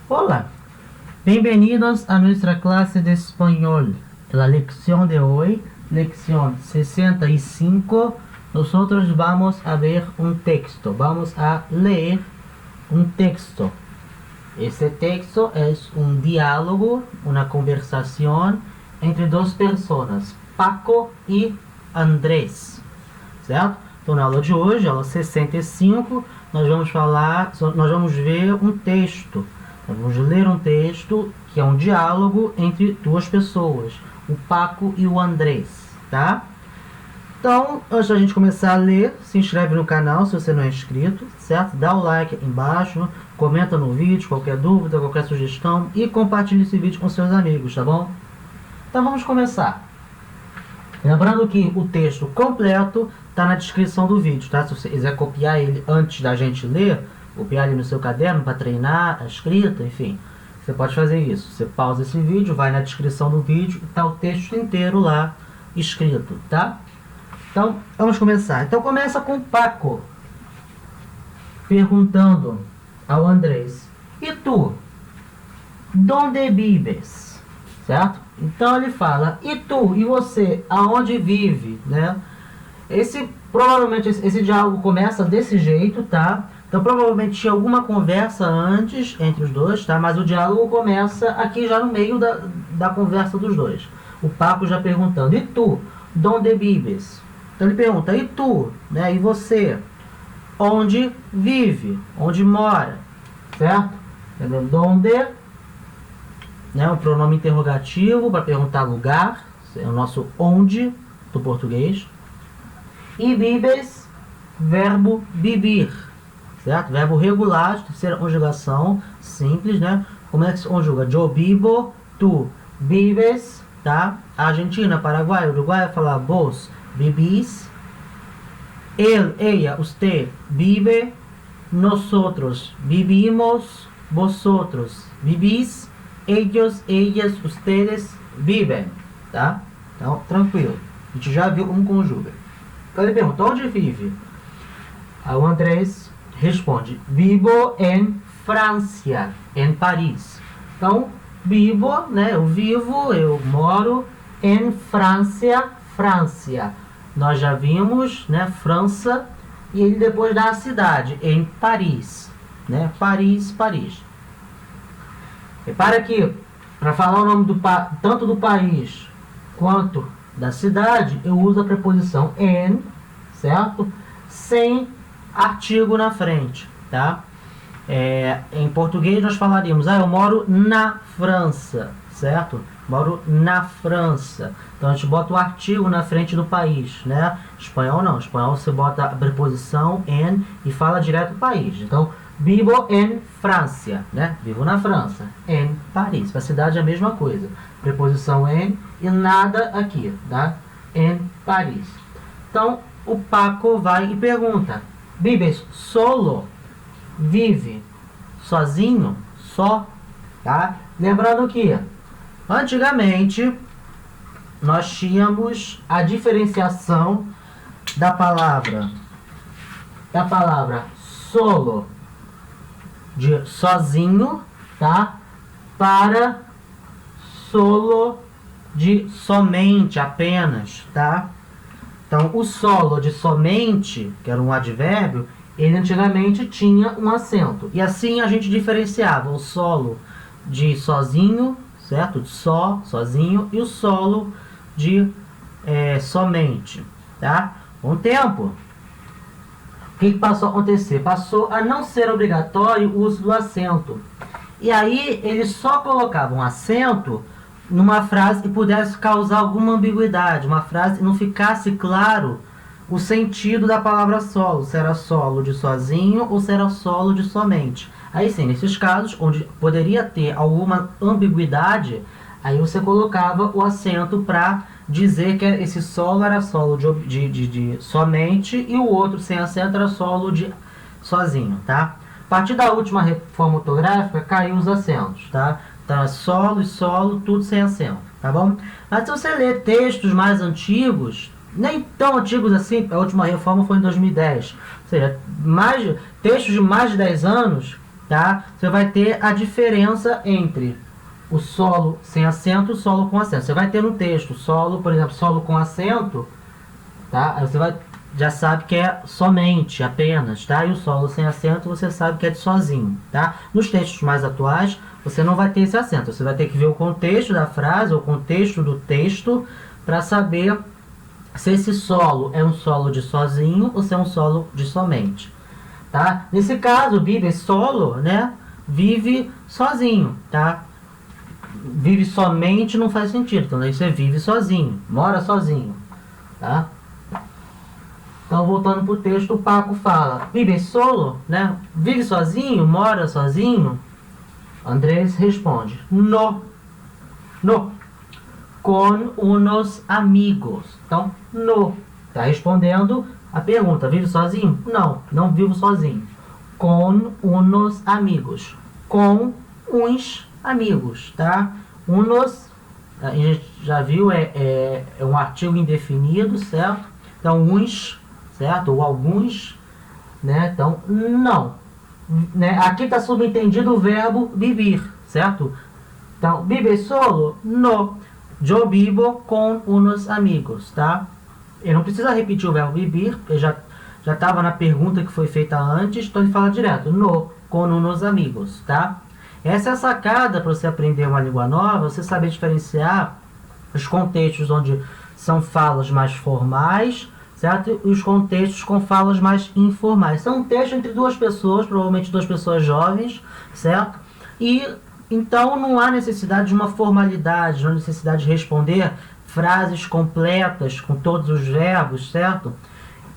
Hola, bienvenidos a nuestra clase de español. En la lección de hoy, lección 65, nosotros vamos a ver un texto. Vamos a leer un texto. Este texto es un diálogo, una conversación entre dos personas, Paco e Andrés, certo? Então, na aula de hoje, aula 65, nós vamos ver um texto. Nós vamos ler um texto que é um diálogo entre duas pessoas, o Paco e o Andrés, tá? Então, antes da gente começar a ler, se inscreve no canal se você não é inscrito, certo? Dá o like aqui embaixo, comenta no vídeo, qualquer dúvida, qualquer sugestão e compartilhe esse vídeo com seus amigos, tá bom? Então vamos começar. Lembrando que o texto completo está na descrição do vídeo, tá? Se você quiser copiar ele antes da gente ler, copiar ele no seu caderno para treinar a escrita, enfim, você pode fazer isso. Você pausa esse vídeo, vai na descrição do vídeo e está o texto inteiro lá escrito, tá? Então, vamos começar. Então, começa com Paco perguntando ao Andrés: e tu? Donde vives? Certo? Então, ele fala: e tu? E você? Aonde vive? Né? Provavelmente, esse diálogo começa desse jeito, tá? Então, provavelmente tinha alguma conversa antes entre os dois, tá? Mas o diálogo começa aqui já no meio da conversa dos dois. O Paco já perguntando: e tu? Donde vives? Então ele pergunta: e tu? Né? E você? Onde vive? Onde mora? Certo? Donde, né? Um pronome interrogativo para perguntar lugar. É o nosso onde do português. E vives, verbo vivir. Certo? Verbo regular, terceira conjugação, simples, né? Como é que se conjuga? Yo vivo, tu vives, tá? Argentina, Paraguai, Uruguai vai falar vos vivís, él, ella, usted vive, nosotros vivimos, vosotros vivís, ellos, ellas, ustedes vivem, tá? Então, tranquilo. A gente já viu como conjuga. Então ele pergunta: onde vive? Aí o Andrés responde: vivo em França, em Paris. Então, vivo, né? Eu moro em França, França. Nós já vimos, né? França, e ele depois dá a cidade, em Paris, né? Paris, Paris. Repara que, para falar o nome tanto do país quanto da cidade, eu uso a preposição em, certo? Sem artigo na frente, tá? Em português nós falaríamos: eu moro na França, certo? Moro na França. Então a gente bota o artigo na frente do país, né? Espanhol não. Espanhol você bota a preposição en e fala direto do país. Então, vivo em França, né? Vivo na França. Em Paris. Para a cidade é a mesma coisa. Preposição en e nada aqui, tá? Em Paris. Então, o Paco vai e pergunta: vives solo? Vive sozinho? Só? Tá? Lembrando que antigamente nós tínhamos a diferenciação da palavra solo, de sozinho, tá? Para solo, de somente, apenas, tá? Então, o solo de somente, que era um advérbio, ele antigamente tinha um acento. E assim a gente diferenciava o solo de sozinho, certo? De só, sozinho, e o solo de somente, tá? Com o tempo, o que passou a acontecer? Passou a não ser obrigatório o uso do acento. E aí eles só colocavam acento numa frase que pudesse causar alguma ambiguidade, uma frase que não ficasse claro o sentido da palavra solo, se era solo de sozinho ou se era solo de somente. Aí sim, nesses casos onde poderia ter alguma ambiguidade, aí você colocava o acento para dizer que esse solo era solo de somente e o outro sem acento era solo de sozinho, tá? A partir da última reforma ortográfica caiu os acentos, tá? Então é solo e solo, tudo sem acento, tá bom? Mas se você ler textos mais antigos, nem tão antigos assim, a última reforma foi em 2010, ou seja, textos de mais de 10 anos, tá? Você vai ter a diferença entre o solo sem acento e o solo com acento. Você vai ter no texto solo, por exemplo, solo com acento, tá? Aí você já sabe que é somente, apenas, tá? E o solo sem acento você sabe que é de sozinho, tá? Nos textos mais atuais, você não vai ter esse acento. Você vai ter que ver o contexto da frase, ou o contexto do texto, para saber se esse solo é um solo de sozinho ou se é um solo de somente, tá? Nesse caso, vive solo, né? Vive sozinho, tá? Vive somente não faz sentido. Então, daí você vive sozinho, mora sozinho, tá? Então, voltando pro texto, o Paco fala, vive solo, né? Vive sozinho, mora sozinho? Andrés responde, no, con unos amigos. Então, no, tá respondendo a pergunta, vive sozinho? Não, não vivo sozinho. Com unos amigos, com uns amigos, tá? Unos, a gente já viu, é um artigo indefinido, certo? Então, uns, certo? Ou alguns, né? Então, não. Né? Aqui está subentendido o verbo vivir, certo? Então, vive solo? No. Eu vivo com unos amigos, tá? Ele não precisa repetir o verbo vivir, porque já estava na pergunta que foi feita antes, então ele fala direto, no, com unos amigos, tá? Essa é a sacada para você aprender uma língua nova, você saber diferenciar os contextos onde são falas mais formais, certo? E os contextos com falas mais informais. São um texto entre duas pessoas, provavelmente duas pessoas jovens, certo? E então não há necessidade de uma formalidade, não há necessidade de responder frases completas com todos os verbos, certo?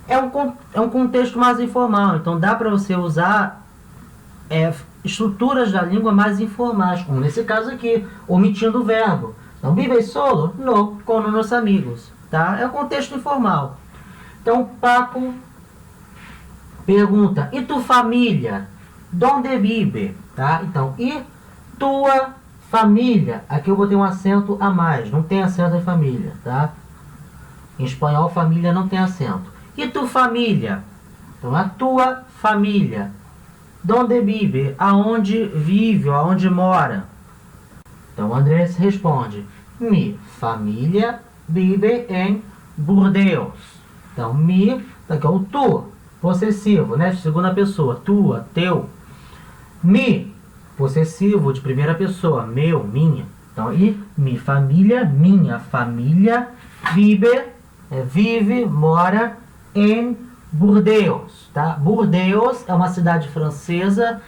É um contexto mais informal, então dá para você usar estruturas da língua mais informais, como nesse caso aqui, omitindo o verbo. Então, vive solo? No, com os amigos, tá? É um contexto informal. Então, Paco pergunta, e tu família? Donde vive? Tá? Então, e tua família? Aqui eu botei um acento a mais, não tem acento em família, tá? Em espanhol, família não tem acento. E tu família? Então, a tua família. Donde vive? Aonde vive, ou aonde mora? Então, Andrés responde, mi família vive em Burdeos. Então, mi, aqui é o tu, possessivo, né? De segunda pessoa, tua, teu. Mi, possessivo de primeira pessoa, meu, minha. Então, e mi família, minha família, vive, mora em Burdeos, tá? Burdeos é uma cidade francesa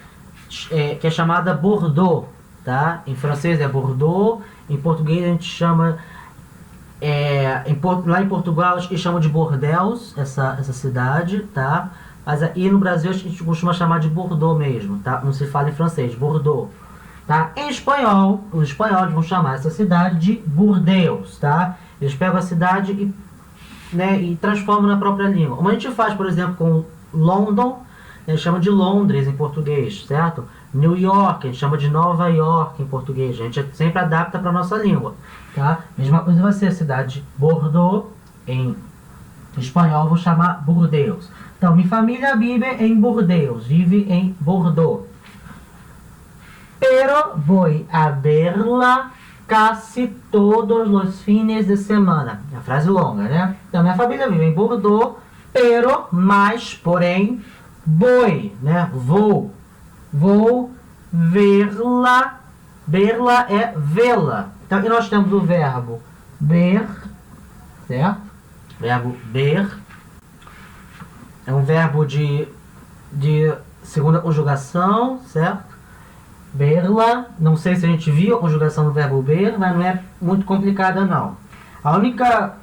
que é chamada Bordeaux, tá? Em francês é Bordeaux, em português a gente chama... lá em Portugal acho que chamam de Bordeaux essa cidade, tá? Mas aí no Brasil a gente costuma chamar de Bordeaux mesmo, tá? Não se fala em francês, Bordeaux, tá? Em espanhol, os espanhóis vão chamar essa cidade de Burdeos, tá? Eles pegam a cidade e transformam na própria língua. Como a gente faz, por exemplo, com London, a gente chama de Londres em português, certo? New York, a gente chama de Nova York em português. A gente sempre adapta para a nossa língua, tá? Mesma coisa vai ser a cidade de Bordeaux, em espanhol vou chamar Burdeos. Então, minha família vive em Burdeos, vive em Bordeaux. Pero voy a verla casi todos los fines de semana. É a frase longa, né? Então, minha família vive em Bordeaux, pero, mas, porém, voy, né? Vou verla. Verla é vê-la. Então, aqui nós temos o verbo ver, certo? Verbo ver. É um verbo de segunda conjugação, certo? Verla. Não sei se a gente viu a conjugação do verbo ver, mas não é muito complicada, não. A única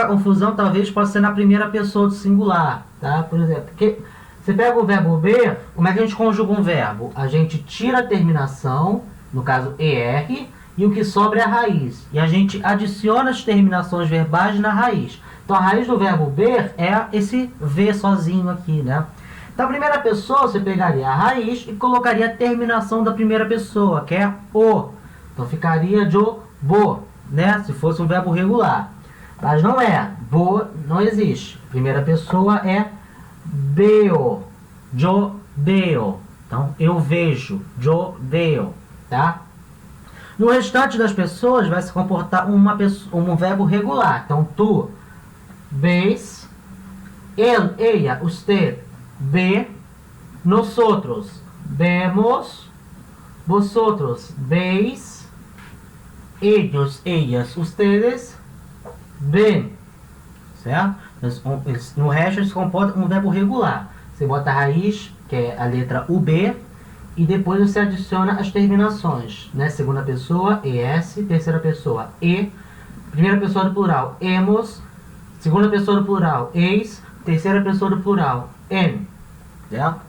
confusão talvez possa ser na primeira pessoa do singular, tá? Por exemplo, porque você pega o verbo ver, como é que a gente conjuga um verbo? A gente tira a terminação, no caso ER, e o que sobra é a raiz. E a gente adiciona as terminações verbais na raiz. Então a raiz do verbo ver é esse V sozinho aqui, né? Então a primeira pessoa você pegaria a raiz e colocaria a terminação da primeira pessoa, que é o. Então ficaria jo, bo, né? Se fosse um verbo regular. Mas não é. Bo não existe. Primeira pessoa é veo. Yo veo. Então, eu vejo. Eu veo. Tá? No restante das pessoas vai se comportar um verbo regular. Então, tu ves, él, ella, usted ve, nosotros vemos, vosotros veis, ellos, ellas, ustedes ven. Certo? No resto ele se comporta um verbo regular. Você bota a raiz, que é a letra UB, e depois você adiciona as terminações, né? Segunda pessoa, ES, terceira pessoa, E, primeira pessoa do plural, emos, segunda pessoa do plural, eis, terceira pessoa do plural, en. Certo?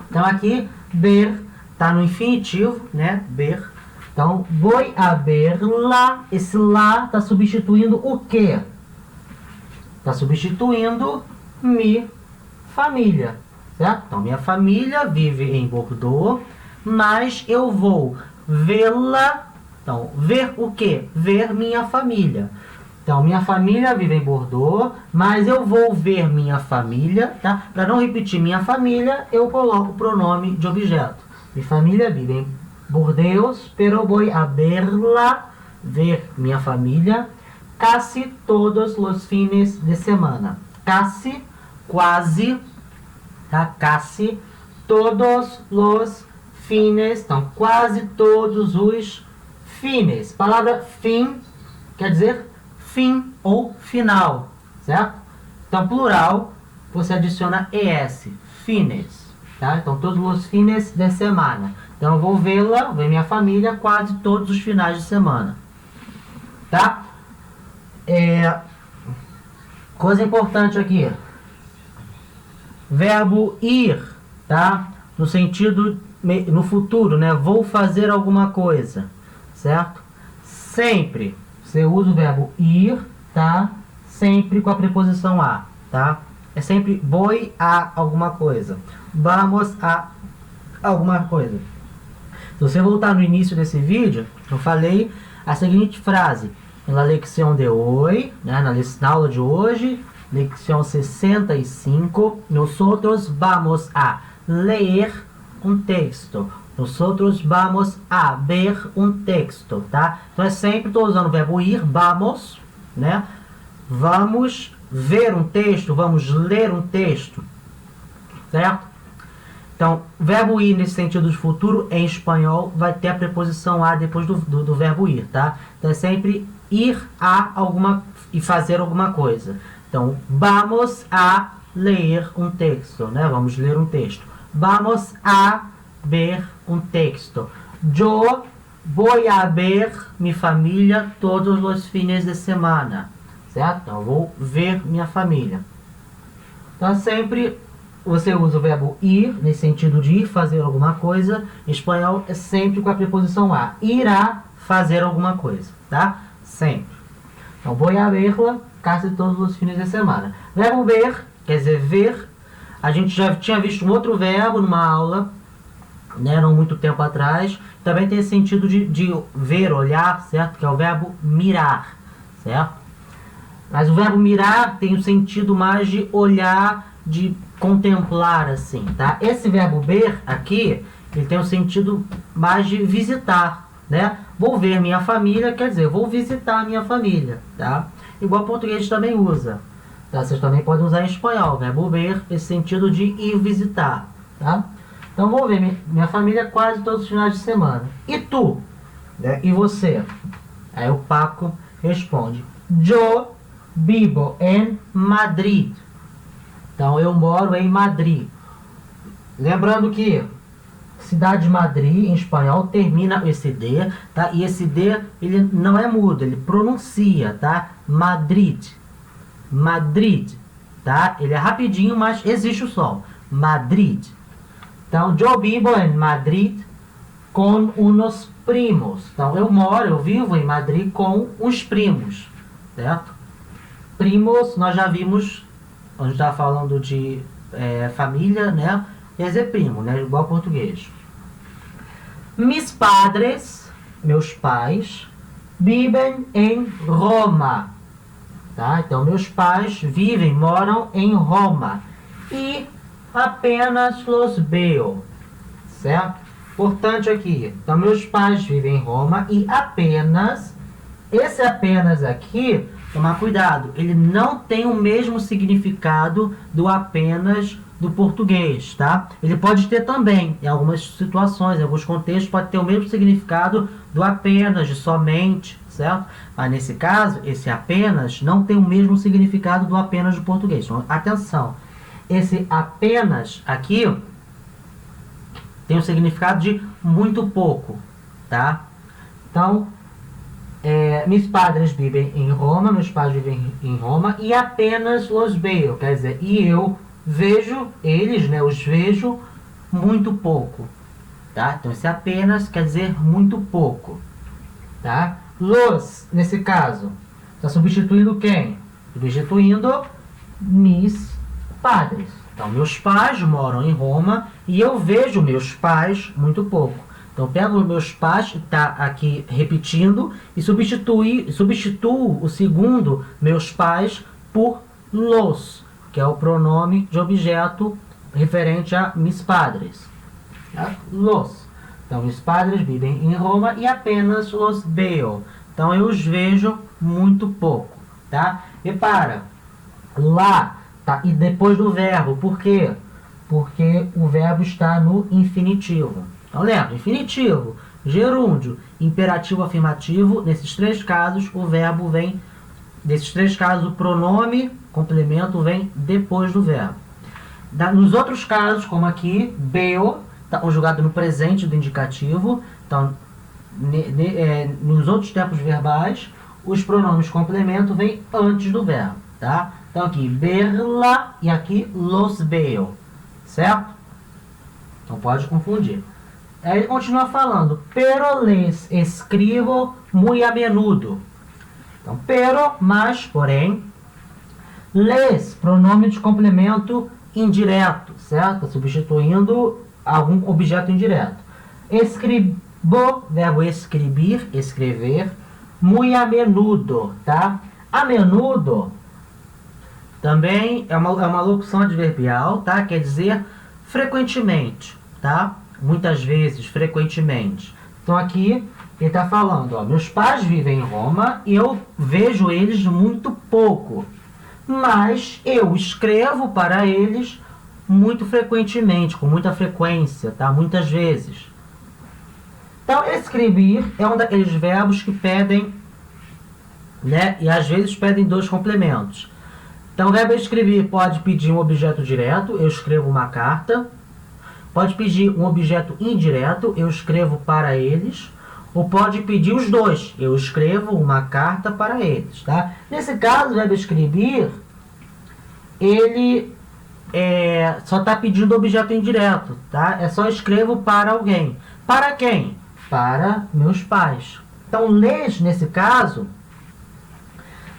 Então aqui, ver, está no infinitivo, né? Ver. Então, voy a verla, esse lá está substituindo o quê? Está substituindo mi família. Certo? Então, minha família vive em Bordeaux, mas eu vou vê-la. Então, ver o quê? Ver minha família. Então, minha família vive em Bordeaux, mas eu vou ver minha família, tá? Para não repetir minha família, eu coloco o pronome de objeto. Minha família vive em Bordeaux, pero voy a verla, ver minha família, casi todos los fines de semana. Casi, quase, tá? Casi todos los fines, então quase todos os fines. Palavra fim quer dizer fim ou final, certo? Então plural, você adiciona es, fines, tá? Então todos os fines de semana. Então eu vou vê-la, ver minha família, quase todos os finais de semana, tá? Coisa importante aqui. Verbo ir, tá? No sentido, no futuro, né? Vou fazer alguma coisa, certo? Sempre você usa o verbo ir, tá? Sempre com a preposição a, tá? É sempre voy a alguma coisa. Vamos a alguma coisa. Se você voltar no início desse vídeo, eu falei a seguinte frase. Na lección de hoy, né? Na aula de hoje, lección 65, nosotros vamos a leer un texto. Nosotros vamos a ver un texto, tá? Então é sempre, estou usando o verbo ir, vamos, né? Vamos ver um texto, vamos ler um texto, certo? Então, verbo ir nesse sentido de futuro, em espanhol, vai ter a preposição a depois do verbo ir, tá? Então é sempre ir a alguma e fazer alguma coisa. Então, vamos a ler um texto, né? Vamos ler um texto. Vamos a ver um texto. Eu vou a ver minha família todos os fines de semana, certo? Então, eu vou ver minha família. Então, sempre você usa o verbo ir, nesse sentido de ir fazer alguma coisa. Em espanhol, é sempre com a preposição a. Irá fazer alguma coisa, tá? Sempre. Então, vou a verla quase todos os fins de semana. Verbo ver, quer dizer ver. A gente já tinha visto um outro verbo numa aula, né, não muito tempo atrás. Também tem esse sentido de ver, olhar, certo? Que é o verbo mirar, certo? Mas o verbo mirar tem o sentido mais de olhar, de contemplar, assim, tá? Esse verbo ver aqui, ele tem o sentido mais de visitar, né? Vou ver minha família, quer dizer, vou visitar minha família, tá? Igual o português também usa, tá? Vocês também podem usar em espanhol, verbo ver, esse sentido de ir visitar, tá? Então, vou ver minha família quase todos os finais de semana. E tu? Né? E você? Aí o Paco responde, yo vivo en Madrid. Então, eu moro em Madrid. Lembrando que cidade de Madrid, em espanhol, termina esse D, tá? E esse D, ele não é mudo, ele pronuncia, tá? Madrid. Madrid, tá? Ele é rapidinho, mas existe o som. Madrid. Então, eu vivo em Madrid com unos primos. Então, eu vivo em Madrid com os primos, certo? Primos, nós já vimos, a gente estava falando de família, né? Quer dizer primo, né? Igual português. Mis padres, meus pais, vivem em Roma. Tá? Então, meus pais vivem, moram em Roma. E apenas los veo, certo? Importante aqui, então meus pais vivem em Roma e apenas, esse apenas aqui, tomar cuidado, ele não tem o mesmo significado do apenas do português, tá? Ele pode ter também, em algumas situações, em alguns contextos, pode ter o mesmo significado do apenas, de somente, certo? Mas nesse caso, esse apenas não tem o mesmo significado do apenas do português. Então, atenção, esse apenas aqui tem o significado de muito pouco, tá? Então, meus padres vivem em Roma, meus pais vivem em Roma, e apenas los veo, quer dizer, e eu vejo eles, né, os vejo muito pouco, tá? Então, esse apenas quer dizer muito pouco, tá? Los, nesse caso, está substituindo quem? Substituindo mis padres. Então, meus pais moram em Roma e eu vejo meus pais muito pouco. Então, pego os meus pais, está aqui repetindo, e substituo o segundo, meus pais, por los, que é o pronome de objeto referente a mis padres. Tá? Los. Então, mis padres vivem em Roma e apenas los veo. Então, eu os vejo muito pouco. Tá? Repara, lá, tá? E depois do verbo, por quê? Porque o verbo está no infinitivo. Então, lembra, infinitivo, gerúndio, imperativo afirmativo, nesses três casos, o verbo vem, nesses três casos, o pronome, complemento, vem depois do verbo. Nos outros casos, como aqui, veo, está conjugado no presente do indicativo, então, nos outros tempos verbais, os pronomes complemento vêm antes do verbo, tá? Então, aqui, verla e aqui, los veo, certo? Não pode confundir. Aí ele continua falando, pero les escribo muy a menudo. Então, pero, mas, porém, les, pronome de complemento indireto, certo? Substituindo algum objeto indireto. Escribo, verbo escrever, escrever, muy a menudo, tá? A menudo também é uma locução adverbial, tá? Quer dizer frequentemente, tá? Muitas vezes, frequentemente. Então aqui ele está falando, ó, meus pais vivem em Roma e eu vejo eles muito pouco, mas eu escrevo para eles muito frequentemente, com muita frequência, tá? Muitas vezes. Então, escrever é um daqueles verbos que pedem, né? E às vezes pedem dois complementos. Então, o verbo escrever pode pedir um objeto direto, eu escrevo uma carta. Pode pedir um objeto indireto, eu escrevo para eles. Ou pode pedir os dois, eu escrevo uma carta para eles, tá? Nesse caso, o verbo escrever, ele só está pedindo objeto indireto, tá? É só escrevo para alguém. Para quem? Para meus pais. Então, les, nesse caso,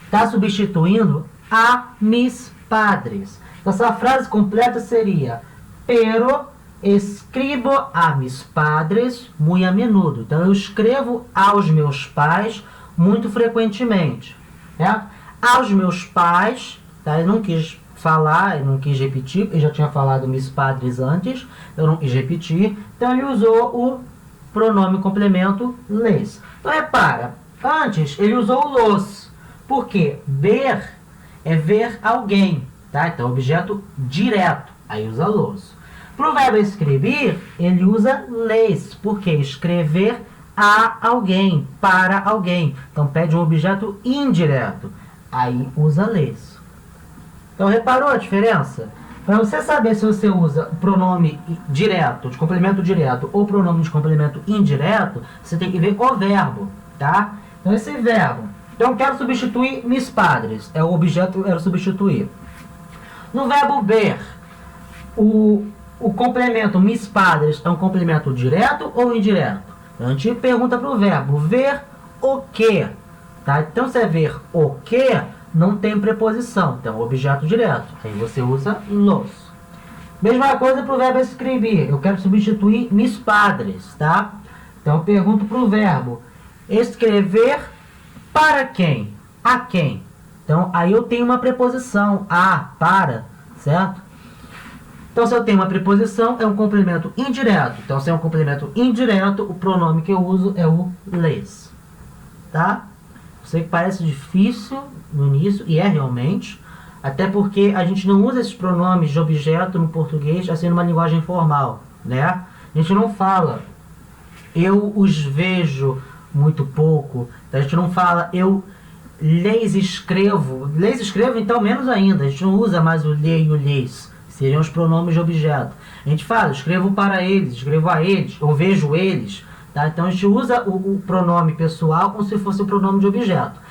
está substituindo a mis padres. Então, essa frase completa seria, pero escribo a mis padres muy a menudo. Então, eu escrevo aos meus pais muito frequentemente. Certo? Aos meus pais, tá? Eu não quis falar, eu não quis repetir, eu já tinha falado mis padres antes, eu não quis repetir, então ele usou o pronome complemento les. Então, repara, antes ele usou o los, porque ver é ver alguém, tá? Então, objeto direto, aí usa los. Para o verbo escrever, ele usa les, porque escrever a alguém, para alguém. Então, pede um objeto indireto, aí usa les. Então, reparou a diferença? Para você saber se você usa pronome direto, de complemento direto, ou pronome de complemento indireto, você tem que ver o verbo, tá? Então, esse verbo. Então, eu quero substituir mis padres. É o objeto que eu quero substituir. No verbo ver, o complemento mis padres é um complemento direto ou indireto? Então, a gente pergunta para o verbo ver o que, tá? Então, se é ver o que, não tem preposição, então objeto direto. Aí você usa los. Mesma coisa para o verbo escrever. Eu quero substituir mis padres, tá? Então, eu pergunto para o verbo escrever para quem? A quem? Então, aí eu tenho uma preposição, a, para, certo? Então, se eu tenho uma preposição, é um complemento indireto. Então, se é um complemento indireto, o pronome que eu uso é o les. Tá? Eu sei que parece difícil no início, e é realmente, até porque a gente não usa esses pronomes de objeto no português, assim, numa linguagem formal, né? A gente não fala, eu os vejo muito pouco, a gente não fala, eu lhes escrevo, então menos ainda, a gente não usa mais o lhe e o lhes, seriam os pronomes de objeto. A gente fala, escrevo para eles, escrevo a eles, eu vejo eles, tá? Então a gente usa o pronome pessoal como se fosse o pronome de objeto.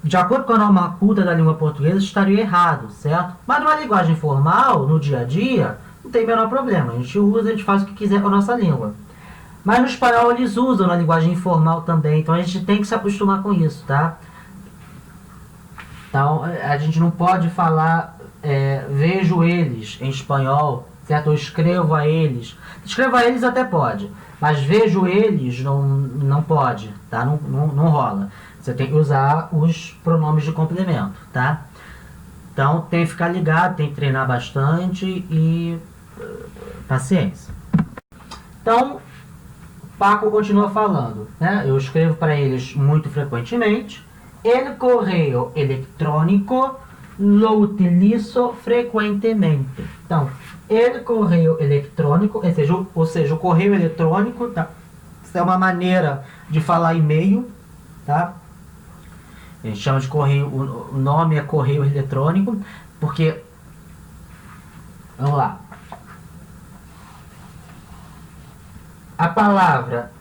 De acordo com a norma culta da língua portuguesa, estaria errado, certo? Mas numa linguagem formal, no dia a dia, não tem o menor problema. A gente usa, a gente faz o que quiser com a nossa língua. Mas no espanhol eles usam na linguagem informal também, então a gente tem que se acostumar com isso, tá? Então a gente não pode falar vejo eles em espanhol, certo? Eu escrevo a eles. Escrevo a eles até pode, mas vejo eles não pode, tá? Não rola. Você tem que usar os pronomes de complemento, tá? Então tem que ficar ligado, tem que treinar bastante e paciência. Então, Paco continua falando, né? Eu escrevo para eles muito frequentemente. El correo electrónico lo utilizo frequentemente. Então, el correo electrónico, ou seja, o correio eletrônico, tá? Isso é uma maneira de falar e-mail, tá? A gente chama de correio, o nome é correio eletrônico, porque, vamos lá, a palavra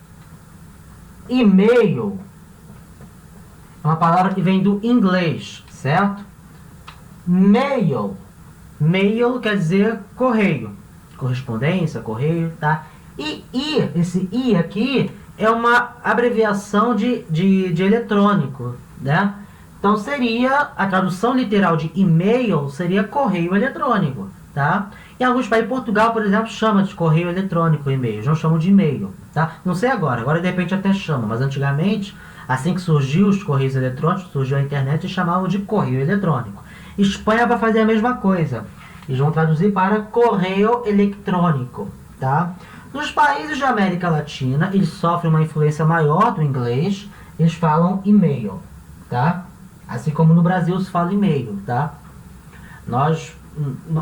e-mail é uma palavra que vem do inglês, certo? Mail quer dizer correio, correspondência, correio, tá? Esse I aqui é uma abreviação de eletrônico, né? Então seria, a tradução literal de e-mail seria correio eletrônico, tá? Em alguns países, Portugal, por exemplo, chama de correio eletrônico e-mail, não chamam de e-mail, tá? Não sei agora de repente até chama, mas antigamente, assim que surgiu os correios eletrônicos, surgiu a internet e chamavam de correio eletrônico. Espanha vai fazer a mesma coisa, eles vão traduzir para correio eletrônico, tá? Nos países da América Latina, eles sofrem uma influência maior do inglês, eles falam e-mail, tá? Assim como no Brasil se fala e-mail, tá?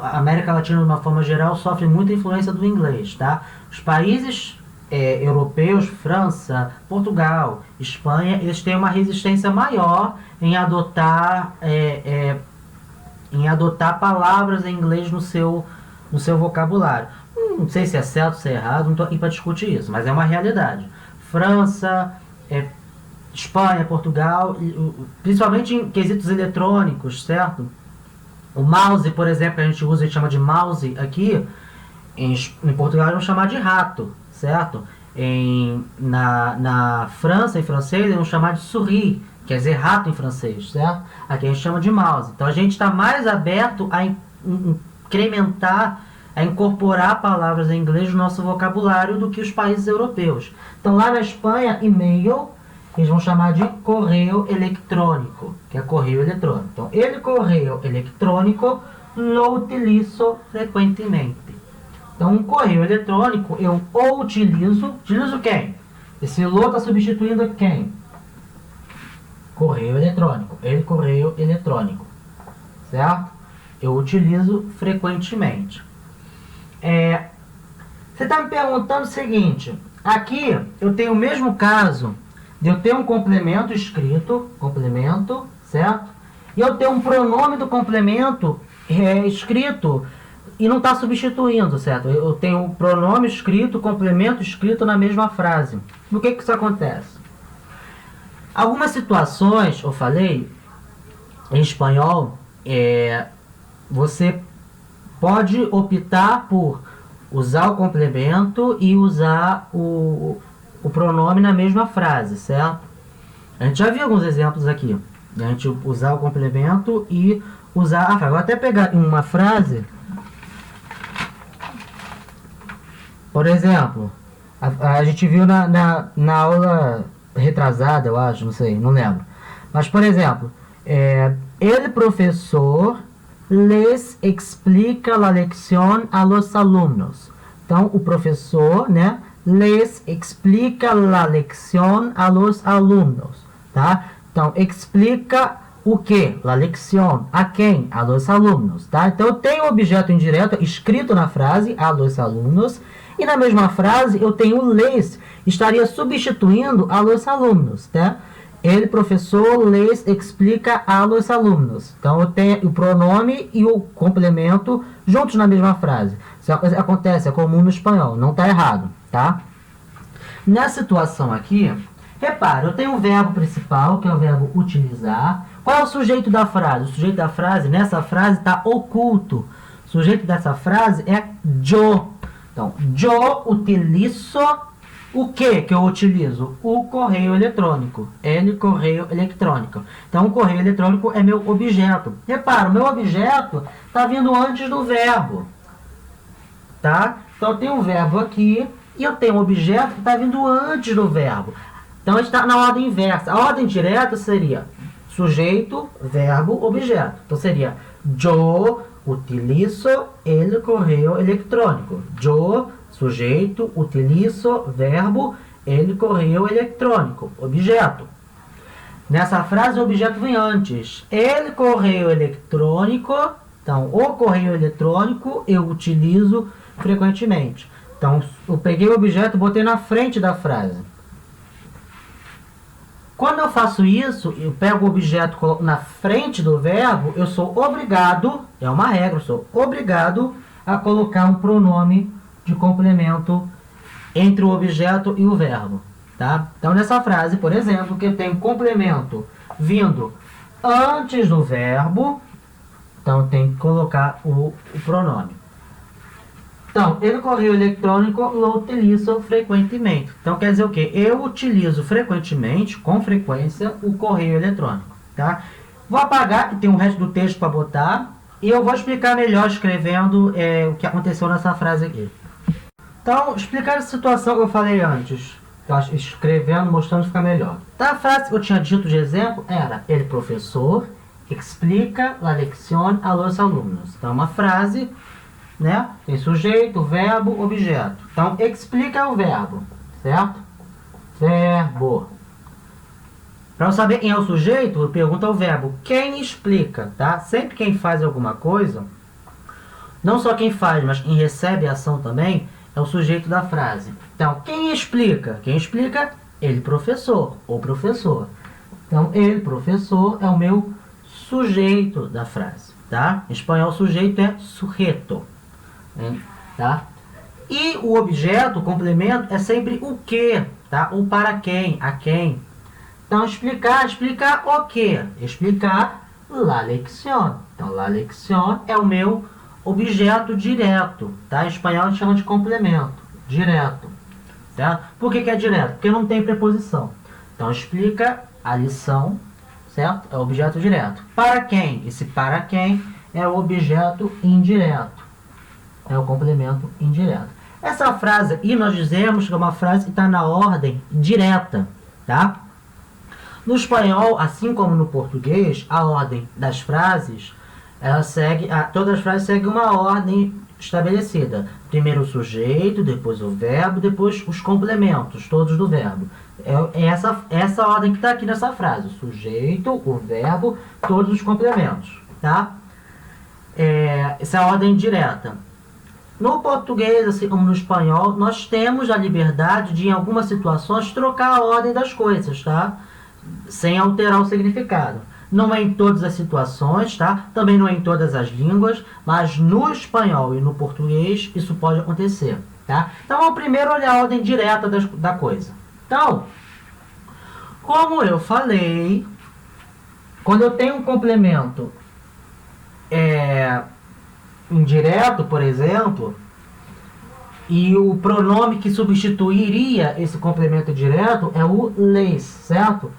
A América Latina, de uma forma geral, sofre muita influência do inglês, tá? Os países europeus, França, Portugal, Espanha, eles têm uma resistência maior em adotar palavras em inglês no seu vocabulário. Não sei se é certo, se é errado, não estou aqui para discutir isso, mas é uma realidade. França, Espanha, Portugal, principalmente em quesitos eletrônicos, certo? O mouse, por exemplo, que a gente usa, a gente chama de mouse aqui, em Portugal eles vão chamar de rato, certo? Na França, em francês, eles vão chamar de souris, quer dizer rato em francês, certo? Aqui a gente chama de mouse. Então a gente está mais aberto a incrementar, a incorporar palavras em inglês no nosso vocabulário do que os países europeus. Então lá na Espanha, e-mail, eles vão chamar de correio eletrônico, que é correio eletrônico. Então, el correio eletrônico lo utilizo frequentemente. Então, um correio eletrônico, eu o utilizo quem? Esse lo está substituindo quem? Correio eletrônico, el correio eletrônico, certo? Eu utilizo frequentemente. Você está me perguntando o seguinte, aqui eu tenho o mesmo caso de eu ter um complemento escrito, complemento, certo? E eu ter um pronome do complemento escrito e não está substituindo, certo? Eu tenho um pronome escrito, complemento escrito na mesma frase. Por que isso acontece? Algumas situações, eu falei, em espanhol, você pode optar por usar o complemento e usar o pronome na mesma frase, certo? A gente já viu alguns exemplos aqui. A gente usar o complemento e usar... vou até pegar uma frase. Por exemplo, a gente viu na aula retrasada, eu acho, não sei, não lembro. Mas, por exemplo, ele professor les explica la lección a los alumnos. Então, o professor, né, les explica la lección a los alumnos, tá? Então, explica o que? La lección. A quem? A los alumnos, tá? Então, eu tenho o objeto indireto escrito na frase, a los alumnos, e na mesma frase eu tenho les, estaria substituindo a los alumnos, tá? Ele, professor, les explica a los alumnos. Então, eu tenho o pronome e o complemento juntos na mesma frase. Isso acontece, é comum no espanhol, não está errado, tá? Nessa situação aqui, repara, eu tenho o verbo principal, que é o verbo utilizar. Qual é o sujeito da frase? O sujeito da frase, nessa frase, está oculto. O sujeito dessa frase é yo. Então, yo utilizo o que eu utilizo? O correio eletrônico. El correio eletrônico. Então, o correio eletrônico é meu objeto. Repara, o meu objeto está vindo antes do verbo. Tá? Então, eu tenho um verbo aqui e eu tenho um objeto que está vindo antes do verbo. Então, está na ordem inversa. A ordem direta seria sujeito, verbo, objeto. Então, seria yo utilizo el correio eletrônico. Yo, sujeito, utilizo, verbo, el correio eletrônico. Objeto. Nessa frase, o objeto vem antes. El correio eletrônico. Então, o correio eletrônico eu utilizo frequentemente. Então, eu peguei o objeto e botei na frente da frase. Quando eu faço isso, eu pego o objeto e coloco na frente do verbo, eu sou obrigado, é uma regra, eu sou obrigado a colocar um pronome de complemento entre o objeto e o verbo. Tá? Então, nessa frase, por exemplo, que tem complemento vindo antes do verbo, então tem que colocar o pronome. Então, el correio eletrônico lo utilizo frequentemente. Então, quer dizer o quê? Eu utilizo frequentemente, com frequência, o correio eletrônico. Tá? Vou apagar, que tem um resto do texto para botar, e eu vou explicar melhor escrevendo o que aconteceu nessa frase aqui. Então, explicar a situação que eu falei antes. Escrevendo, mostrando, fica melhor. Então, a frase que eu tinha dito de exemplo era: el professor explica la lección a los alumnos. Então, uma frase, né? Tem sujeito, verbo, objeto. Então, explica é o verbo, certo? Verbo. Para eu saber quem é o sujeito, eu pergunto ao verbo. Quem explica, tá? Sempre quem faz alguma coisa, não só quem faz, mas quem recebe a ação também, é o sujeito da frase. Então, quem explica? Quem explica? Ele, professor, ou professor. Então, ele, professor, é o meu sujeito da frase, tá? Em espanhol, sujeito é sujeto. Tá? E o objeto, o complemento, é sempre o que, tá? O para quem, a quem. Então, explicar o que? Explicar la lección. Então, la lección é o meu objeto direto, tá? Em espanhol, a gente chama de complemento, direto. Tá? Por que é direto? Porque não tem preposição. Então, explica a lição, certo? É o objeto direto. Para quem? Esse para quem é o objeto indireto. É o complemento indireto. Essa frase aqui nós dizemos que é uma frase que está na ordem direta, tá? No espanhol, assim como no português, a ordem das frases, ela segue, todas as frases seguem uma ordem estabelecida. Primeiro o sujeito, depois o verbo, depois os complementos, todos do verbo. É essa ordem que está aqui nessa frase. O sujeito, o verbo, todos os complementos, tá? Essa é a ordem direta. No português, assim como no espanhol, nós temos a liberdade de, em algumas situações, trocar a ordem das coisas, tá? Sem alterar o significado. Não é em todas as situações, tá? Também não é em todas as línguas, mas no espanhol e no português isso pode acontecer, tá? Então, vamos primeiro olhar a ordem direta da coisa. Então, como eu falei, quando eu tenho um complemento indireto, por exemplo, e o pronome que substituiria esse complemento direto é o les, certo?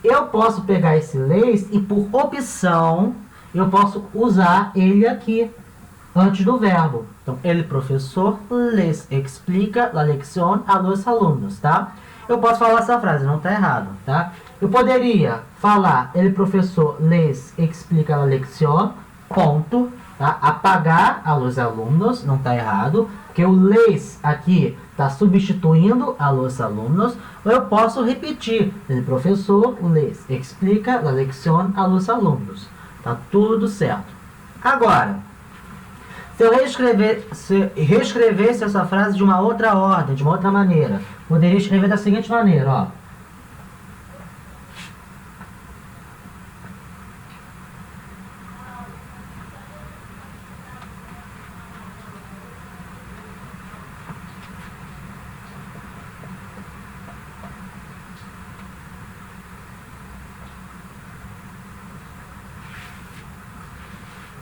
Eu posso pegar esse les e, por opção, eu posso usar ele aqui, antes do verbo. Então, el professor les explica la lección a los alumnos, tá? Eu posso falar essa frase, não está errado, tá? Eu poderia falar, el professor les explica la lección ponto, tá? Apagar a los alumnos, não está errado, porque o les aqui está substituindo a los alumnos, ou eu posso repetir, o professor les explica a lección a los alumnos. Tá tudo certo. Agora, se eu reescrevesse essa frase de uma outra ordem, de uma outra maneira, poderia escrever da seguinte maneira, ó.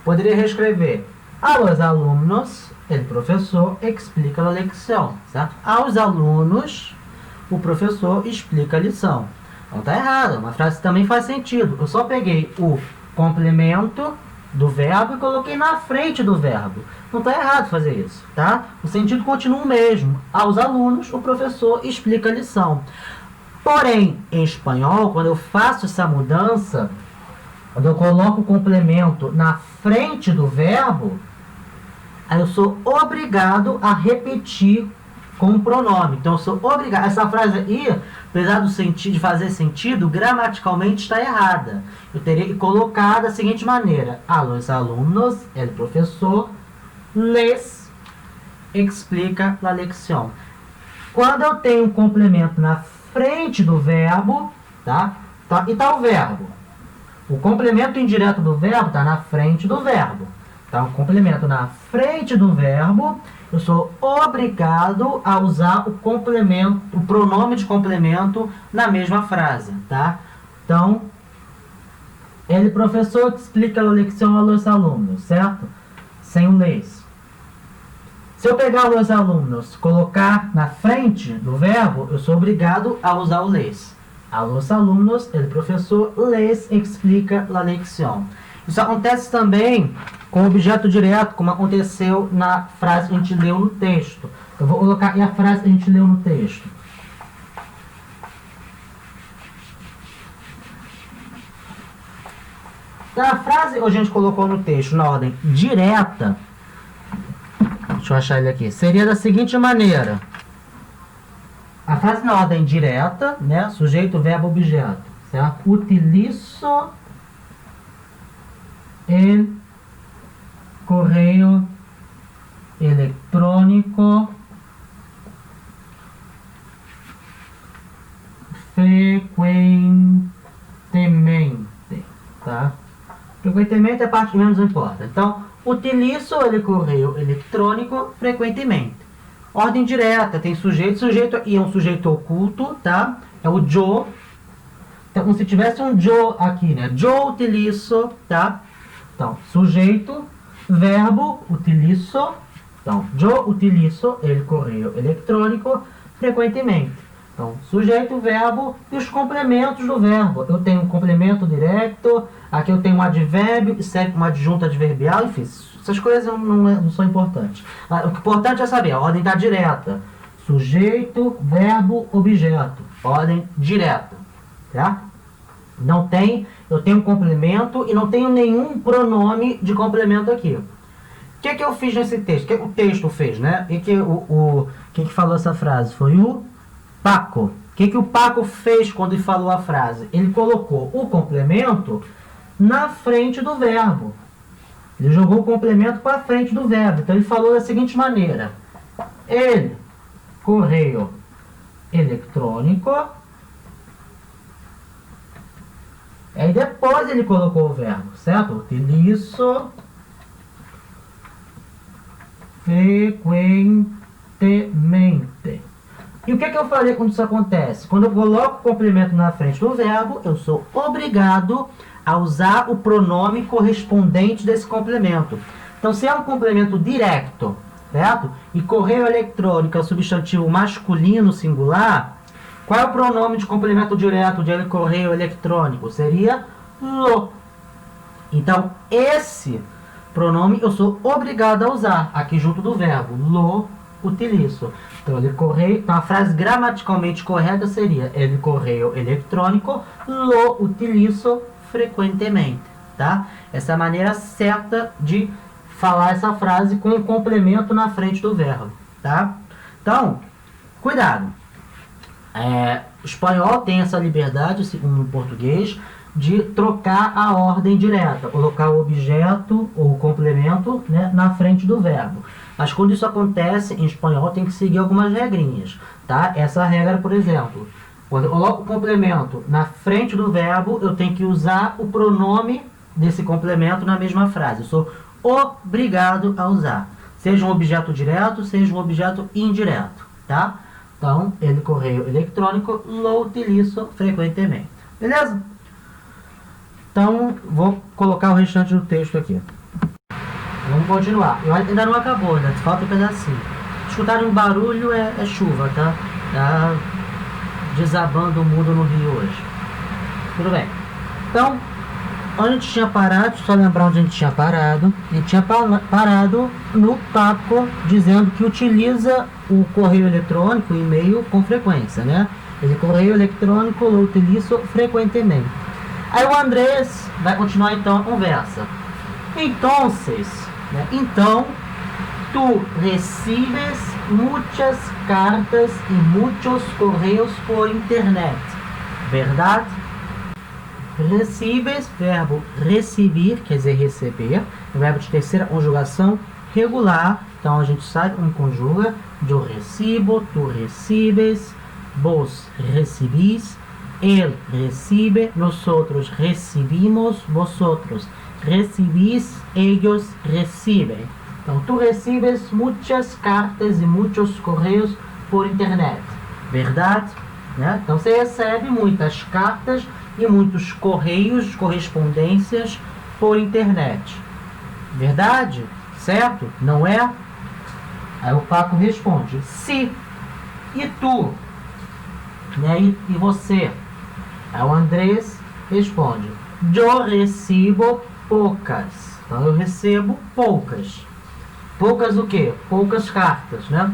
Poderia reescrever. A los alumnos, el professor explica a lección, certo? Aos alunos, o professor explica a lição. Não está errado, uma frase também faz sentido. Eu só peguei o complemento do verbo e coloquei na frente do verbo. Não está errado fazer isso, tá? O sentido continua o mesmo. Aos alunos, o professor explica a lição. Porém, em espanhol, quando eu faço essa mudança, quando eu coloco o complemento na frente do verbo, aí eu sou obrigado a repetir com o pronome. Então, eu sou obrigado. Essa frase aí, apesar do sentido, de fazer sentido, gramaticalmente está errada. Eu teria que colocar da seguinte maneira. A los alumnos, el professor les explica la lección. Quando eu tenho um complemento na frente do verbo, tá? E tá o verbo. O complemento indireto do verbo está na frente do verbo. Tá? O complemento na frente do verbo, eu sou obrigado a usar o complemento, o pronome de complemento na mesma frase. Tá? Então, el professor explica a lección a los alumnos, certo? Sem o les. Se eu pegar los alumnos, colocar na frente do verbo, eu sou obrigado a usar o les. A los alumnos, el professor les explica la lección. Isso acontece também com objeto direto, como aconteceu na frase que a gente leu no texto. Eu vou colocar aqui a frase que a gente leu no texto. A frase que a gente colocou no texto na ordem direta, deixa eu achar ele aqui, seria da seguinte maneira. A frase na ordem direta, né? Sujeito, verbo, objeto, certo? Utilizo el correio eletrônico frequentemente, tá? Frequentemente é a parte que menos importa. Então, utilizo el correio eletrônico frequentemente. Ordem direta, tem sujeito, sujeito e é um sujeito oculto, tá? É o yo. Então, como se tivesse um yo aqui, né? Yo utilizo, tá? Então, sujeito, verbo, utilizo. Então, yo utilizo el correio eletrônico frequentemente. Então, sujeito, verbo e os complementos do verbo. Eu tenho um complemento direto, aqui eu tenho um advérbio que serve como adjunto adverbial, enfim. Essas coisas não são importantes. O importante é saber, a ordem está direta. Sujeito, verbo, objeto. Ordem direta. Tá? Não tem, eu tenho um complemento e não tenho nenhum pronome de complemento aqui. O que eu fiz nesse texto? O que o texto fez, né? Quem que falou essa frase? Foi o Paco. O que o Paco fez quando ele falou a frase? Ele colocou o complemento na frente do verbo. Ele jogou o complemento para frente do verbo. Então, ele falou da seguinte maneira. El correio eletrônico. Aí, depois, ele colocou o verbo, certo? Utilizo frequentemente. E o que eu falei quando isso acontece? Quando eu coloco o complemento na frente do verbo, eu sou obrigado a usar o pronome correspondente desse complemento. Então, se é um complemento direto, certo? E correio eletrônico é o substantivo masculino singular, qual é o pronome de complemento direto de correio eletrônico? Seria lo. Então, esse pronome eu sou obrigado a usar aqui junto do verbo. Lo utilizo. Então, a frase gramaticalmente correta seria el correio eletrônico lo utilizo frequentemente. tá? Essa é a maneira certa de falar essa frase com o complemento na frente do verbo, tá? Então, cuidado. O espanhol tem essa liberdade, segundo o português, de trocar a ordem direta, colocar o objeto ou o complemento, né, na frente do verbo. Mas quando isso acontece, em espanhol tem que seguir algumas regrinhas, tá? Essa regra, por exemplo, quando eu coloco o complemento na frente do verbo, eu tenho que usar o pronome desse complemento na mesma frase. Eu sou obrigado a usar, seja um objeto direto, seja um objeto indireto, tá? Então, el correio eletrônico lo utilizo frequentemente. Beleza? Então, vou colocar o restante do texto aqui. Vamos continuar. Ainda não acabou, né? Falta um pedacinho. Escutarem um barulho é chuva, tá? Tá desabando o mundo no Rio hoje. Tudo bem. Então, onde a gente tinha parado, só lembrar onde a gente tinha parado. A gente tinha parado no Paco, dizendo que utiliza o correio eletrônico, o e-mail, com frequência, né? Esse correio eletrônico lo utilizo frequentemente. Aí o Andrés vai continuar então a conversa. Entonces, né? Então, tu recibes muitas cartas e muitos correios por internet, verdade? Recibes, verbo receber, quer dizer receber, verbo de terceira conjugação regular. Então a gente sabe como conjuga: eu recibo, tu recibes, vos recibis, ele recibe, nosotros recibimos, vosotros recibis, ellos recibem. Então tu recibes muitas cartas e muitos correios por internet, verdade? Né? Então você recebe muitas cartas e muitos correios, correspondências por internet, verdade? Certo? Não é? Aí o Paco responde: sim. E tu? Né? E você? Aí o Andrés responde: eu recebo poucas. Então eu recebo poucas. Poucas o quê? Poucas cartas, né?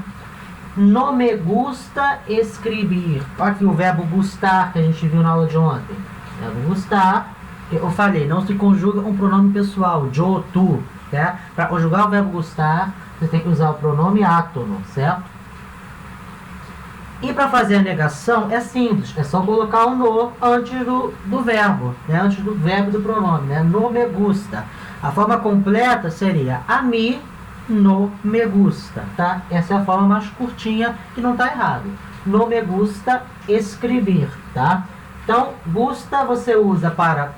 Não me gusta escrever. Olha aqui o verbo gustar que a gente viu na aula de ontem. O verbo gustar, eu falei, não se conjuga um pronome pessoal, eu, tu. Tá? Para conjugar o verbo gustar, você tem que usar o pronome átono, certo? E para fazer a negação é simples, é só colocar o no antes do verbo, né? Antes do verbo e do pronome, né? No me gusta. A forma completa seria a mim no me gusta, tá? Essa é a forma mais curtinha que não tá errado. No me gusta escrever, tá? Então, gusta você usa para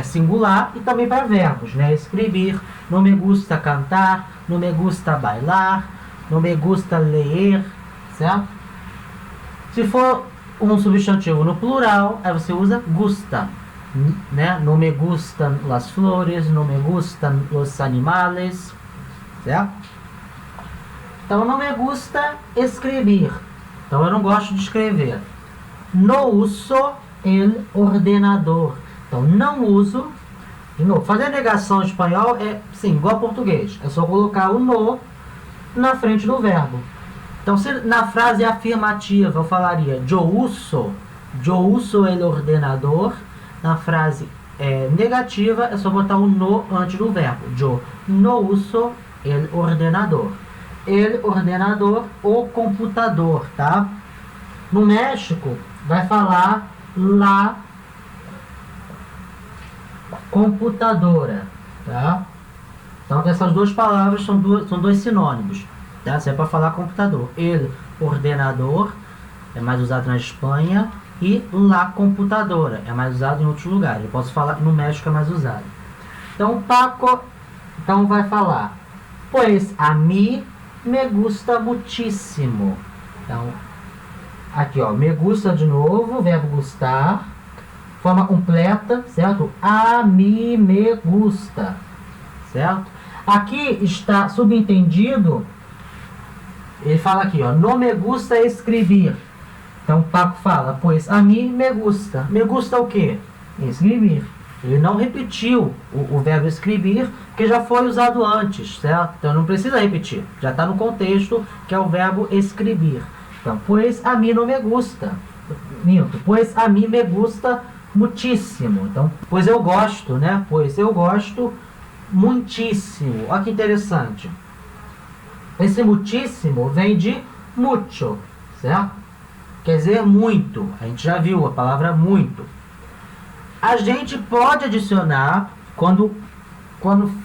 singular e também para verbos, né? Escrever, no me gusta cantar, no me gusta bailar, no me gusta ler, certo? Se for um substantivo no plural, aí você usa gusta, né? No me gustan las flores, no me gustan los animales, certo? Então, não me gusta escrever. Então, eu não gosto de escrever. No uso el ordenador. Então, não uso. De novo, fazer negação em espanhol é, sim, igual a português. É só colocar o no na frente do verbo. Então, se na frase afirmativa eu falaria eu uso el ordenador, na frase negativa é só botar o no antes do verbo. Eu no uso el ordenador. El ordenador, o computador, tá? No México, vai falar la computadora, tá? Então, essas duas palavras são dois sinônimos, tá? Isso é para falar computador. El ordenador é mais usado na Espanha e la computadora é mais usado em outros lugares. Eu posso falar no México é mais usado. Então, Paco vai falar: pois a mim me gusta muchísimo. Então, aqui ó, me gusta de novo, verbo gustar, forma completa, certo? A mim me gusta, certo? Aqui está subentendido, ele fala aqui ó, não me gusta escrever. Então, Paco fala, pois a mim me gusta. Me gusta o quê? Escrever. Ele não repetiu o verbo escrever, porque já foi usado antes, certo? Então não precisa repetir, já está no contexto, que é o verbo escrever. Então, pois a mim não me gusta. Minto, pois a mim me gusta muitíssimo. Então, pois eu gosto, né? Pois eu gosto muitíssimo. Olha que interessante. Esse muitíssimo vem de mucho, certo? Quer dizer muito. A gente já viu a palavra muito. A gente pode adicionar quando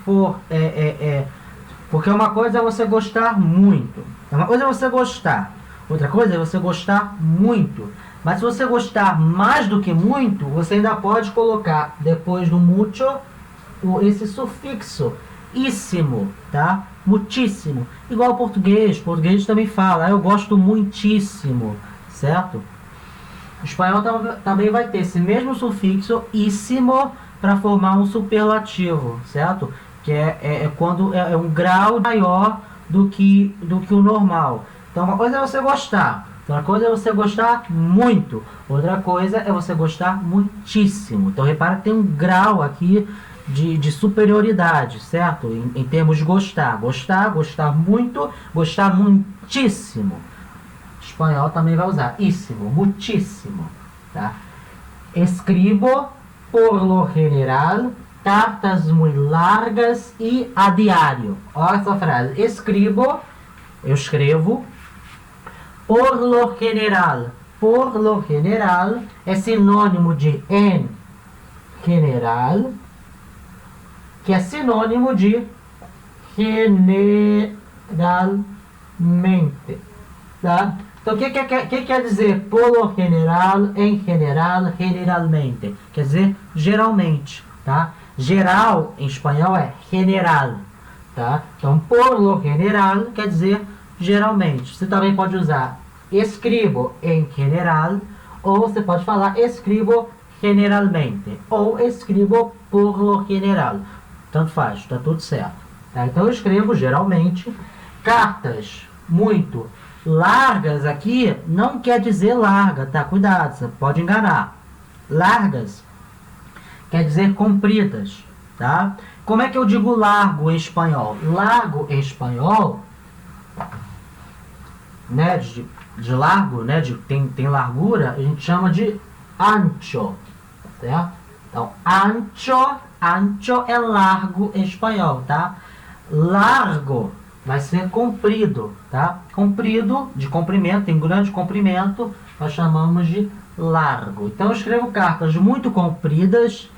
for... porque uma coisa é você gostar muito. Uma coisa é você gostar. Outra coisa é você gostar muito. Mas se você gostar mais do que muito, você ainda pode colocar depois do mucho esse sufixo íssimo, tá? Muitíssimo. Igual o português. O português também fala, eu gosto muitíssimo, certo? O espanhol também vai ter esse mesmo sufixo íssimo para formar um superlativo, certo? Que é quando é um grau maior do que o normal. Então, uma coisa é você gostar. Outra coisa é você gostar muito. Outra coisa é você gostar muitíssimo. Então, repara que tem um grau aqui de superioridade, certo? Em termos de gostar. Gostar muito, gostar muitíssimo. O espanhol também vai usar íssimo, muitíssimo. Tá? Escribo, por lo general, cartas muy largas y a diario. Olha essa frase. Escribo, eu escrevo. Por lo general. Por lo general é sinônimo de en general, que é sinônimo de generalmente. Tá? Então, o que quer dizer por lo general, em general, generalmente? Quer dizer geralmente. Tá? Geral, em espanhol, é general. Tá? Então, por lo general quer dizer geralmente. Você também pode usar escribo em general, ou você pode falar escribo generalmente, ou escribo por lo general. Tanto faz, está tudo certo. Tá? Então, eu escrevo geralmente. Cartas muito largas aqui não quer dizer larga, tá? Cuidado, você pode enganar. Largas quer dizer compridas, tá? Como é que eu digo largo em espanhol? Largo em espanhol, né, de largo, né, tem largura, a gente chama de ancho, certo? Então, ancho é largo em espanhol, tá? Largo vai ser comprido, tá? Comprido, de comprimento, tem grande comprimento, nós chamamos de largo. Então, eu escrevo cartas muito compridas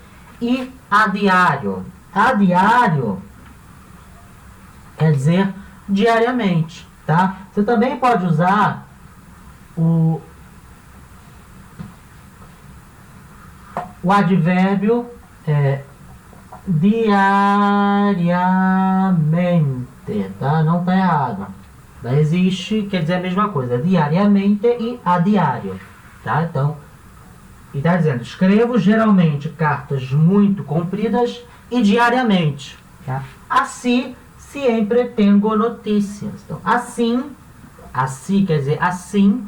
e a diário. A diário quer dizer diariamente, tá? Você também pode usar o advérbio diariamente, tá? Não tá errado. Mas existe, quer dizer a mesma coisa, diariamente e a diário, tá? Então, e tá dizendo, escrevo geralmente cartas muito compridas e diariamente, tá? Assim, sempre tenho notícias. Então, assim quer dizer assim,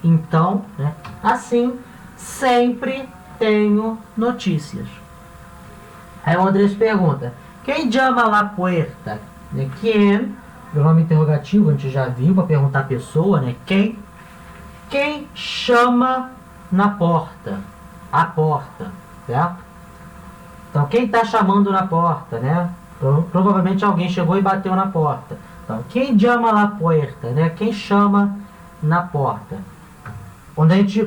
então, né? Assim, sempre tenho notícias. Aí o Andrés pergunta, quem llama la puerta? Né? Quem, pronome interrogativo, a gente já viu para perguntar a pessoa, né? Quem chama na porta? A porta, certo? Então, quem está chamando na porta, né? Provavelmente alguém chegou e bateu na porta. Então, quem llama la puerta, né? Quem chama na porta? Quando a gente,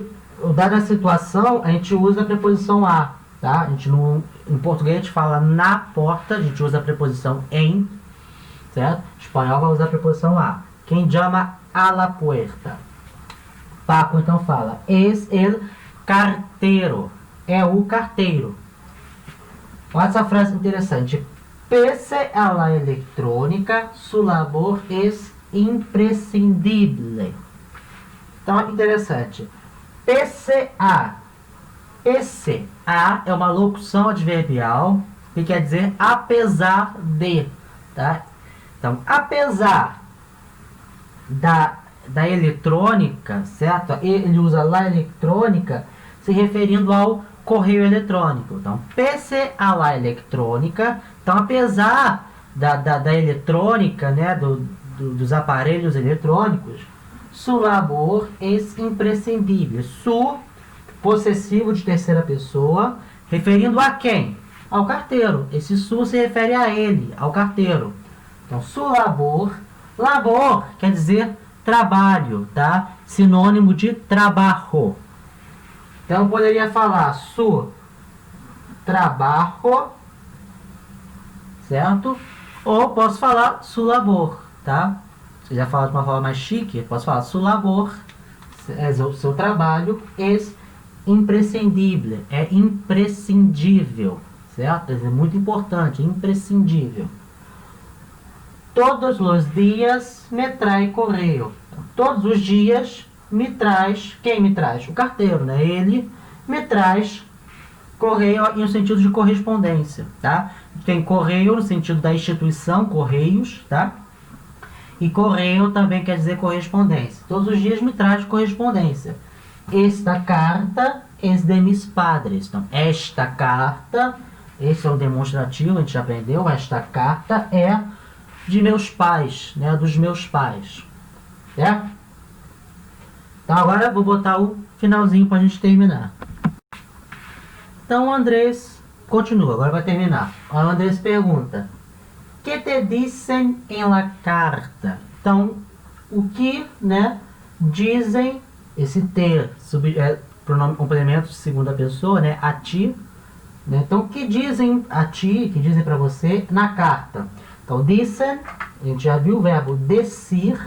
dada a situação, a gente usa a preposição a, tá? A gente em português a gente fala na porta, a gente usa a preposição em, certo? Em espanhol vai usar a preposição a. Quem llama a la puerta? Paco então fala, es el carteiro, é o carteiro. Olha essa frase interessante. Pese a la electrónica, su labor es imprescindible. Então, interessante. Pese a. Pese a é uma locução adverbial que quer dizer apesar de. Tá? Então, apesar da eletrônica, certo? Ele usa la eletrônica se referindo ao correio eletrônico. Então, pese a la eletrônica, então apesar da eletrônica, né, dos aparelhos eletrônicos, su labor es imprescindível. Su possessivo de terceira pessoa, referindo a quem? Ao carteiro. Esse su se refere a ele, ao carteiro. Então, su labor. Labor quer dizer trabalho, tá? Sinônimo de trabalho. Então, eu poderia falar su trabalho, certo? Ou posso falar su labor, tá? Se quiser falar de uma forma mais chique, posso falar su labor, o seu trabalho é imprescindível, é imprescindível, certo? É muito importante, imprescindível. Todos os dias me traz correio. Todos os dias me traz, quem me traz? O carteiro, né? Ele me traz correio no sentido de correspondência, tá? Tem correio no sentido da instituição, correios, tá? E correio também quer dizer correspondência. Todos os dias me traz correspondência. Esta carta é de mis padres. Então, esta carta, esse é o demonstrativo, a gente já aprendeu. Esta carta é de meus pais, né? Dos meus pais. Certo? Então, agora eu vou botar o finalzinho para a gente terminar. Então, o Andrés continua, agora vai terminar. O Andrés pergunta: que te dizem em la carta? Então, o que, né, dizem, esse ter, pronome complemento de segunda pessoa, né, a ti, né? Então, o que dizem a ti, que dizem para você na carta? Então, dicen, a gente já viu o verbo decir,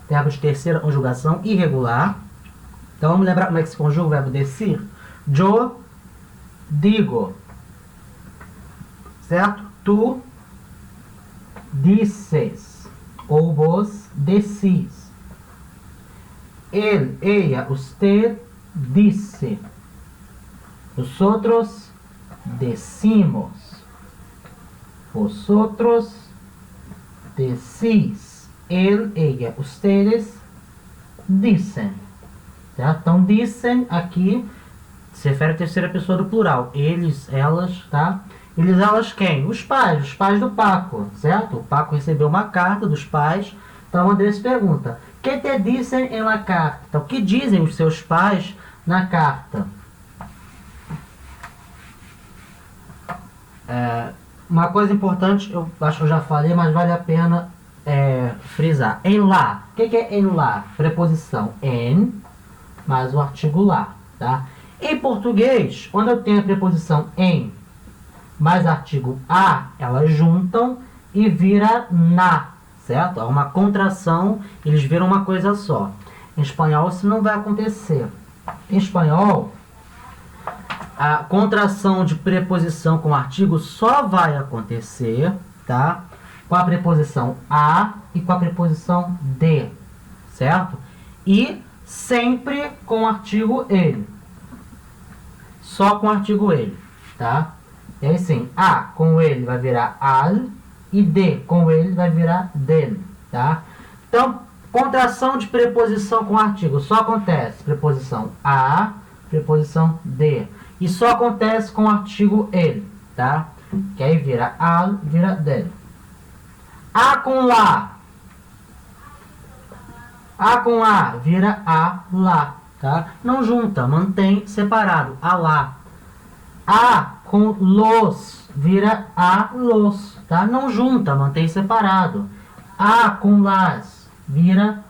verbo de terceira conjugação irregular. Então, vamos lembrar como é que se conjuga o verbo decir? Yo digo, certo? Tu dices, ou vos decís. Él, ella, usted dice. Nosotros decimos. Vosotros decís. Él, ella, ustedes dicen. Tá? Então, dicen aqui se refere à terceira pessoa do plural. Eles, elas, tá? Eles, elas quem? Os pais do Paco, certo? O Paco recebeu uma carta dos pais. Então, o Andrés pergunta: que te dizem em la carta? Então, o que dizem os seus pais na carta? Uma coisa importante, eu acho que eu já falei, mas vale a pena frisar. Em lá. O que é em lá? Preposição en, mais o artigo lá, tá? Em português, quando eu tenho a preposição em mais artigo a, elas juntam e vira na, certo? É uma contração, eles viram uma coisa só. Em espanhol isso não vai acontecer. Em espanhol, a contração de preposição com artigo só vai acontecer, tá? Com a preposição a e com a preposição de, certo? E sempre com o artigo ele. Só com o artigo ele, tá? E aí sim, a com ele vai virar al e de com ele vai virar del, tá? Então, contração de preposição com artigo só acontece preposição a, preposição de. E só acontece com o artigo ele, tá? Que aí vira al, vira del. A com lá. A com a vira a lá, tá? Não junta, mantém separado, a lá. A com los vira a los, tá? Não junta, mantém separado. A com las vira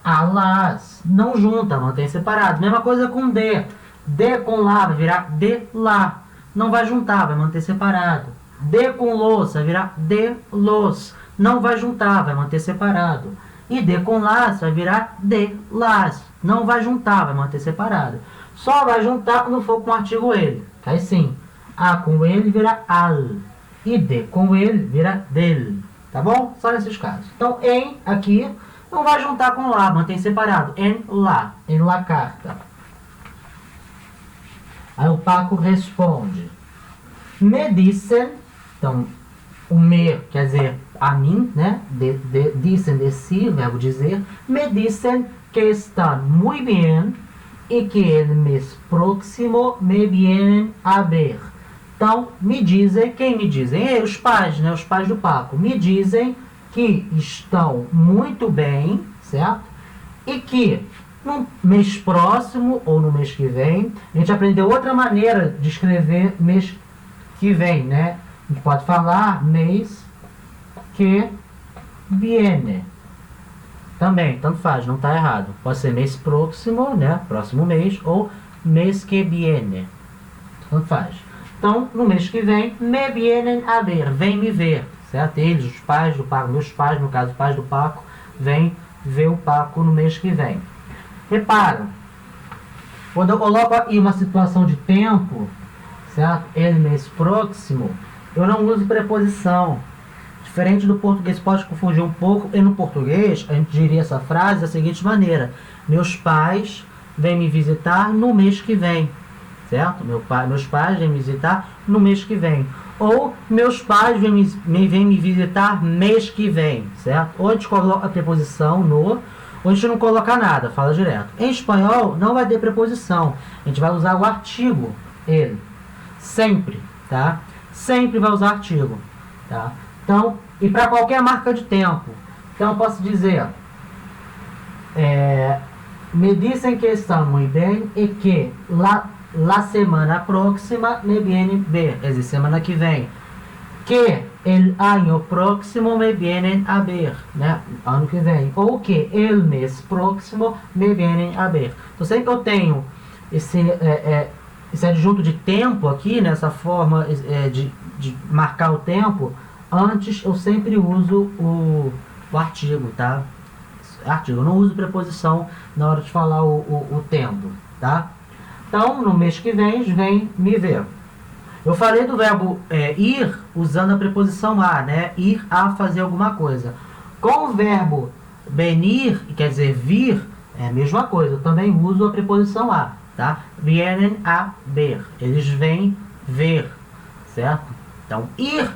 a las. Não junta, mantém separado. Mesma coisa com de. De com lá vai virar de lá. Não vai juntar, vai manter separado. De com los vai virar de los. Não vai juntar, vai manter separado. E de com las vai virar de las. Não vai juntar, vai manter separado. Só vai juntar quando for com o artigo ele. Aí sim, a com ele vira al. E de com ele vira del. Tá bom? Só nesses casos. Então, em aqui não vai juntar com lá, mantém separado. Em la carta. Aí o Paco responde: me dicen, então o me quer dizer a mim, né? Dicen, decir, verbo dizer. Me dicen que están muy bien e que el mes próximo me vienen a ver. Então, me dizem, quem me dizem? Os pais, né? Os pais do Paco. Me dizem que estão muito bem, certo? E que No mês próximo ou no mês que vem, a gente aprendeu outra maneira de escrever mês que vem, né? A gente pode falar mês que viene. Também, tanto faz, não está errado. Pode ser mês próximo, né? Próximo mês, ou mês que viene. Tanto faz. Então, no mês que vem, me vienen a ver, vem me ver, certo? Eles, os pais do Paco, meus pais, no caso, os pais do Paco, vêm ver o Paco no mês que vem. Repara, quando eu coloco aí uma situação de tempo, certo? Ele, mês próximo, eu não uso preposição. Diferente do português, pode confundir um pouco, e no português, a gente diria essa frase da seguinte maneira: meus pais vêm me visitar no mês que vem. Certo? Meus pais vêm me visitar no mês que vem. Ou meus pais vêm me visitar mês que vem. Certo? Ou a gente coloca a preposição no, ou a gente não coloca nada, fala direto. Em espanhol não vai ter preposição. A gente vai usar o artigo, ele. Sempre, tá? Sempre vai usar artigo, tá? Então, e para qualquer marca de tempo. Então eu posso dizer, me dicen que están muy bien y que la semana próxima me vienen ver, quer dizer, semana que vem. Que el año próximo me vienen a ver, né? Ano que vem. Ou que el mês próximo me vienen a ver. Então sempre que eu tenho esse adjunto de tempo aqui, nessa forma de marcar o tempo, antes eu sempre uso o artigo, tá? Artigo, eu não uso preposição na hora de falar o tempo, tá? Então, no mês que vem me ver. Eu falei do verbo ir usando a preposição a, né? Ir a fazer alguma coisa. Com o verbo venir, quer dizer vir, é a mesma coisa. Eu também uso a preposição a, tá? Vienen a ver. Eles vêm ver, certo? Então, ir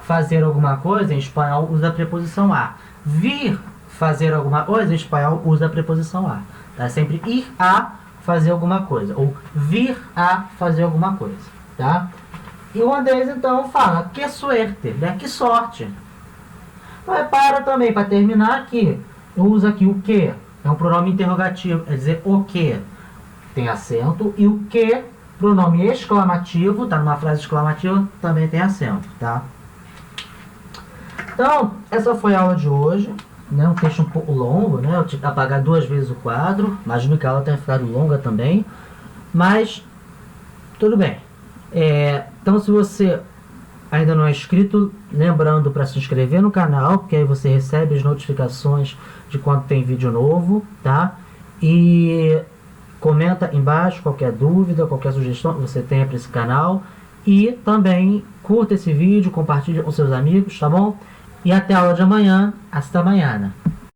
fazer alguma coisa, em espanhol, usa a preposição a. Vir fazer alguma coisa, em espanhol, usa a preposição a. Tá? Sempre ir a fazer alguma coisa, ou vir a fazer alguma coisa, tá? E o Andrés, então, fala, que suerte, né? Que sorte. Então, repara também, para terminar aqui, eu uso aqui o que, é um pronome interrogativo, quer dizer, o que, tem acento, e o que, pronome exclamativo, tá numa frase exclamativa, também tem acento, tá? Então, essa foi a aula de hoje. Né, um texto um pouco longo, né? Eu tive que apagar 2 vezes o quadro. Imagino que a aula tenha ficado longa também. Mas, tudo bem. Então, se você ainda não é inscrito, lembrando para se inscrever no canal, porque aí você recebe as notificações de quando tem vídeo novo, tá? E comenta embaixo qualquer dúvida, qualquer sugestão que você tenha para esse canal. E também curta esse vídeo, compartilhe com seus amigos, tá bom? E até a aula de amanhã. Hasta mañana.